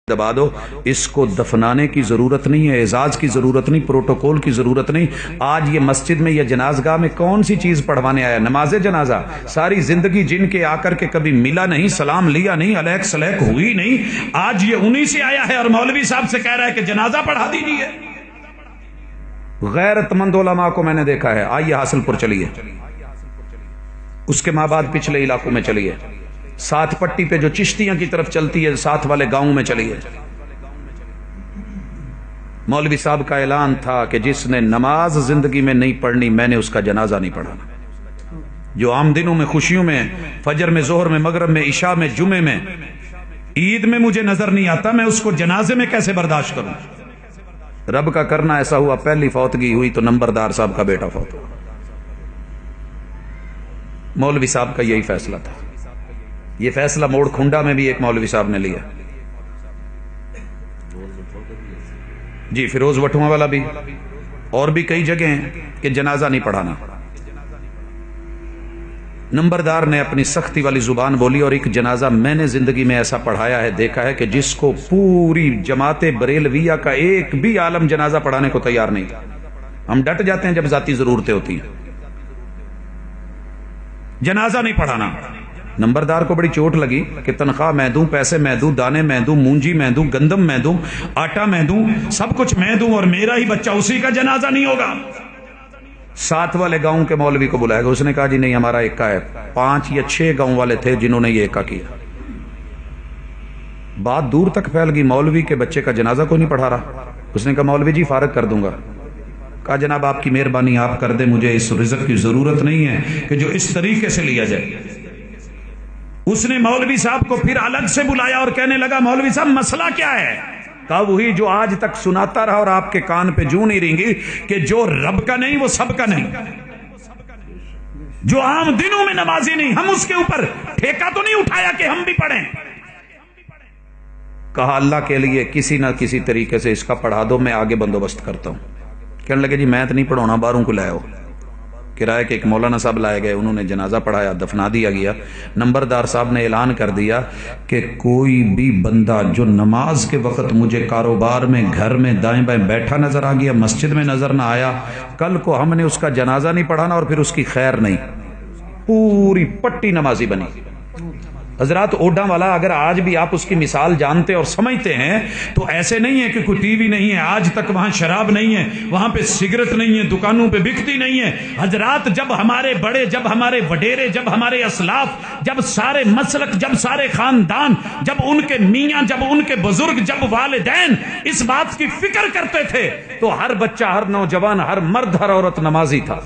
دبا دو، اس کو دفنانے کی ضرورت نہیں ہے، اعزاز کی ضرورت نہیں، پروٹوکول کی ضرورت نہیں۔ آج یہ مسجد میں یا جنازگاہ میں کون سی چیز پڑھوانے آیا؟ نماز جنازہ۔ ساری زندگی جن کے آ کر کے کبھی ملا نہیں، سلام لیا نہیں، علیک سلیک ہوئی نہیں، آج یہ انہی سے آیا ہے اور مولوی صاحب سے کہہ رہا ہے کہ جنازہ پڑھا دیجیے۔ غیرت مند علماء کو میں نے دیکھا ہے۔ آئیے حاصل پور چلیے، اس کے ماں بعد پچھلے علاقوں میں چلیے، ساتھ پٹی پہ جو چشتیاں کی طرف چلتی ہے ساتھ والے گاؤں میں چلیے۔ مولوی صاحب کا اعلان تھا کہ جس نے نماز زندگی میں نہیں پڑھنی میں نے اس کا جنازہ نہیں پڑھانا۔ جو عام دنوں میں، خوشیوں میں، فجر میں، ظہر میں، مغرب میں، عشاء میں، جمعے میں، عید میں مجھے نظر نہیں آتا، میں اس کو جنازے میں کیسے برداشت کروں؟ رب کا کرنا ایسا ہوا، پہلی فوتگی ہوئی تو نمبردار صاحب کا بیٹا فوت ہوا۔ مولوی صاحب کا یہی فیصلہ تھا۔ یہ فیصلہ موڑ کھنڈا میں بھی ایک مولوی صاحب نے لیا، جی فیروز وٹھواں والا بھی، اور بھی کئی جگہ ہیں کہ جنازہ نہیں پڑھانا۔ نمبردار نے اپنی سختی والی زبان بولی، اور ایک جنازہ میں نے زندگی میں ایسا پڑھایا ہے، دیکھا ہے کہ جس کو پوری جماعت بریلویہ کا ایک بھی عالم جنازہ پڑھانے کو تیار نہیں تھا۔ ہم ڈٹ جاتے ہیں جب ذاتی ضرورتیں ہوتی ہیں۔ جنازہ نہیں پڑھانا۔ نمبردار کو بڑی چوٹ لگی کہ تنخواہ میں دوں، پیسے میں دوں، دانے میں دوں، مونجی میں دوں، گندم میں دوں، آٹا میں دوں، سب کچھ میں دوں، اور میرا ہی بچہ، اسی کا جنازہ نہیں ہوگا۔ ساتھ والے گاؤں کے مولوی کو بلایا گیا، اس نے کہا جی نہیں، ہمارا ایکا ہے۔ 5 یا 6 گاؤں والے تھے جنہوں نے یہ ایکا کیا۔ بات دور تک پھیل گئی، مولوی کے بچے کا جنازہ کوئی نہیں پڑھا رہا۔ اس نے کہا مولوی جی فارغ کر دوں گا۔ کہا جناب آپ کی مہربانی، آپ کر دیں، مجھے اس رزق کی ضرورت نہیں ہے کہ جو اس طریقے سے لیا جائے۔ اس نے مولوی صاحب کو پھر الگ سے بلایا اور کہنے لگا مولوی صاحب مسئلہ کیا ہے؟ کہا وہی جو آج تک سناتا رہا اور آپ کے کان پہ جوں نہیں رہیں گی کہ جو رب کا نہیں وہ سب کا نہیں، جو عام دنوں میں نمازی نہیں، ہم اس کے اوپر ٹھیکہ تو نہیں اٹھایا کہ ہم بھی پڑھیں۔ کہا اللہ کے لیے کسی نہ کسی طریقے سے اس کا پڑھا دو، میں آگے بندوبست کرتا ہوں۔ کہنے لگے جی میں تو نہیں پڑھانا، باہروں کو لائے ہو۔ کرائے کے ایک مولانا صاحب لائے گئے، انہوں نے جنازہ پڑھایا، دفنا دیا گیا۔ نمبردار صاحب نے اعلان کر دیا کہ کوئی بھی بندہ جو نماز کے وقت مجھے کاروبار میں، گھر میں دائیں بائیں بیٹھا نظر آ گیا، مسجد میں نظر نہ آیا، کل کو ہم نے اس کا جنازہ نہیں پڑھانا اور پھر اس کی خیر نہیں۔ پوری پٹی نمازی بنی۔ حضرات اوڈا والا اگر آج بھی آپ اس کی مثال جانتے اور سمجھتے ہیں تو ایسے نہیں ہے کہ کوئی ٹی وی نہیں ہے، آج تک وہاں شراب نہیں ہے، وہاں پہ سگریٹ نہیں ہے، دکانوں پہ بکتی نہیں ہے۔ حضرات جب ہمارے بڑے، جب ہمارے وڈیرے، جب ہمارے اسلاف، جب سارے مسلک، جب سارے خاندان، جب ان کے میاں، جب ان کے بزرگ، جب والدین اس بات کی فکر کرتے تھے تو ہر بچہ، ہر نوجوان، ہر مرد، ہر عورت نمازی تھا۔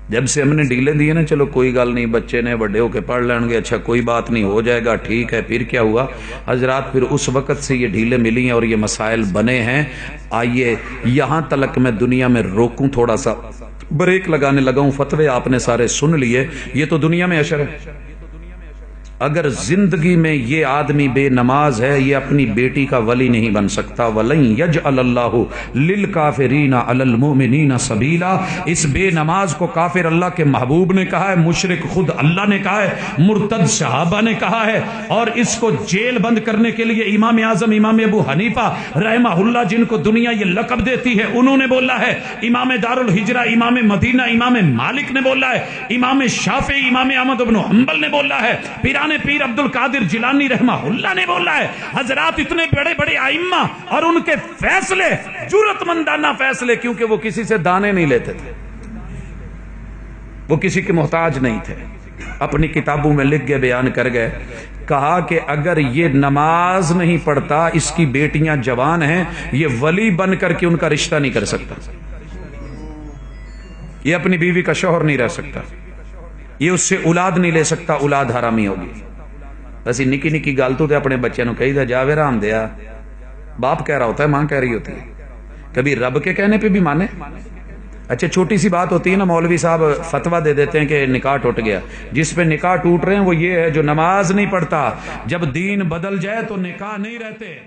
جب سے ہم نے ڈھیلے دیے نا، چلو کوئی گل نہیں، بچے نے بڑے ہو کے پڑھ لیں گے، اچھا کوئی بات نہیں، ہو جائے گا، ٹھیک ہے، پھر کیا ہوا حضرات؟ پھر اس وقت سے یہ ڈھیلے ملی ہیں اور یہ مسائل بنے ہیں۔ آئیے یہاں تلک میں دنیا میں روکوں، تھوڑا سا بریک لگانے لگا ہوں۔ فتوے آپ نے سارے سن لیے، یہ تو دنیا میں اشر ہے۔ اگر زندگی میں یہ آدمی بے نماز ہے، یہ اپنی بیٹی کا ولی نہیں بن سکتا۔ وَلَن يَجْعَلَ اللَّهُ لِلْكَافِرِينَ عَلَى الْمُؤْمِنِينَ سَبِيلًا۔ اس بے نماز کو کافر اللہ کے محبوب نے کہا ہے، مشرک خود اللہ نے کہا ہے، مرتد صحابہ نے کہا ہے، اور اس کو جیل بند کرنے کے لیے امام اعظم امام ابو حنیفہ رحمہ اللہ، جن کو دنیا یہ لقب دیتی ہے، انہوں نے بولا ہے، امام دار الہجرہ، امام مدینہ، امام مالک نے بولا ہے، امام شافعی، امام احمد بن حنبل نے بولا ہے، پیران پیر عبد القادر جیلانی رحمہ اللہ نے بولا ہے۔ حضرات اتنے بڑے بڑے ائمہ اور ان کے فیصلے جرأت مندانہ فیصلے، کیونکہ وہ کسی سے دانے نہیں لیتے تھے، وہ کسی کے محتاج نہیں تھے، اپنی کتابوں میں لکھ گئے، بیان کر گئے، کہا کہ اگر یہ نماز نہیں پڑھتا، اس کی بیٹیاں جوان ہیں، یہ ولی بن کر کے ان کا رشتہ نہیں کر سکتا، یہ اپنی بیوی کا شوہر نہیں رہ سکتا، یہ اس سے اولاد نہیں لے سکتا، اولاد حرامی ہوگی۔ اسی نکی نکی گل تو اپنے بچے نو کہی دا جاوے رام دیا، باپ کہہ رہا ہوتا ہے، ماں کہہ رہی ہوتی ہے، کبھی رب کے کہنے پہ بھی مانے۔ اچھا چھوٹی سی بات ہوتی ہے نا، مولوی صاحب فتویٰ دے دیتے ہیں کہ نکاح ٹوٹ گیا، جس پہ نکاح ٹوٹ رہے ہیں وہ یہ ہے جو نماز نہیں پڑھتا، جب دین بدل جائے تو نکاح نہیں رہتے۔